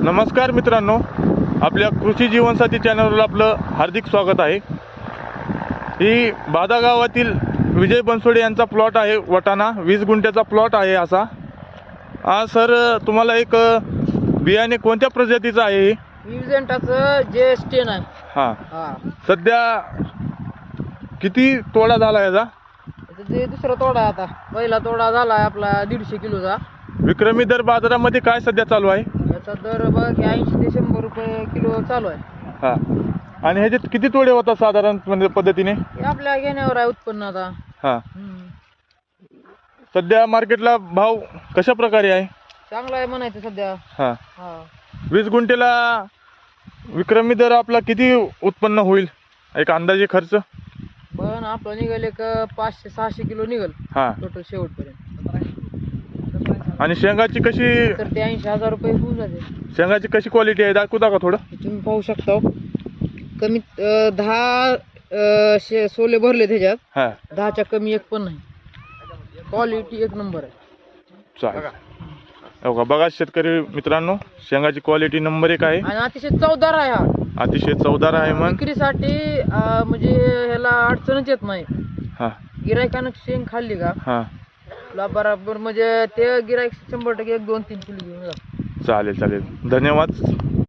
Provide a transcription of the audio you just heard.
नमस्कार मित्रांनो, आपल्या कृषी जीवनसाथी चॅनलवर आपलं हार्दिक स्वागत आहे। ही बादा गावातील विजय बनसोडे यांचा प्लॉट आहे। वटाणा 20 गुंठ्याचा प्लॉट आहे असा। सर, तुम्हाला एक बियाणे कोणत्या प्रजातीचं आहे? विजेंटाचं जे10 आहे। हां, सध्या किती तोडा झाला याचा? ते दुसरा तोडा आहे आता। पहिला तोडा झाला आहे आपला 150 किलोचा। विक्रमी दर बाजारामध्ये काय सध्या चालू आहे? याचा दर बघ 80 ते 100 रुपये किलो चालू आहे। हां, आणि ह्याच्यात किती तोडे होतात साधारण पद्धतीने? हे आपल्या घेण्यावर आहे उत्पन्न आता। हां, सध्या मार्केटला भाव कशा प्रकारे आहे? चांगला आहे म्हणायचं सध्या। हां, 20 गुंठेला विक्रमी दर आपला किती उत्पन्न होईल, एक अंदाजे खर्च? पण आपलं निघेल एक 500-600 किलो निघेल हां, टोटल शेवटपर्यंत। आणि शेंगाची कशी? तर ते 80,000 रुपये होऊन जाते। शेंगाची कशी क्वालिटी आहे, दाखवता का थोडं? तुम्ही पाहू शकता कमीत 10 सोले भरले त्याच्यात। हां, 10च्या कमी एक पण नाही। क्वालिटी एक नंबर आहे। चालेल। बघा शेतकरी मित्रांनो, शेंगाची क्वालिटी नंबर 1 आहे आणि अतिशय चवदार आहे हा। अतिशय चवदार आहे। मग विक्रीसाठी म्हणजे ह्याला अडचणच येत नाही। हां, गिरायकानं शेंग खाल्ली का हां, तुला बरोबर म्हणजे ते गिरायक 100% 1-2-3 किलो घेऊन जातो। चालेल, धन्यवाद।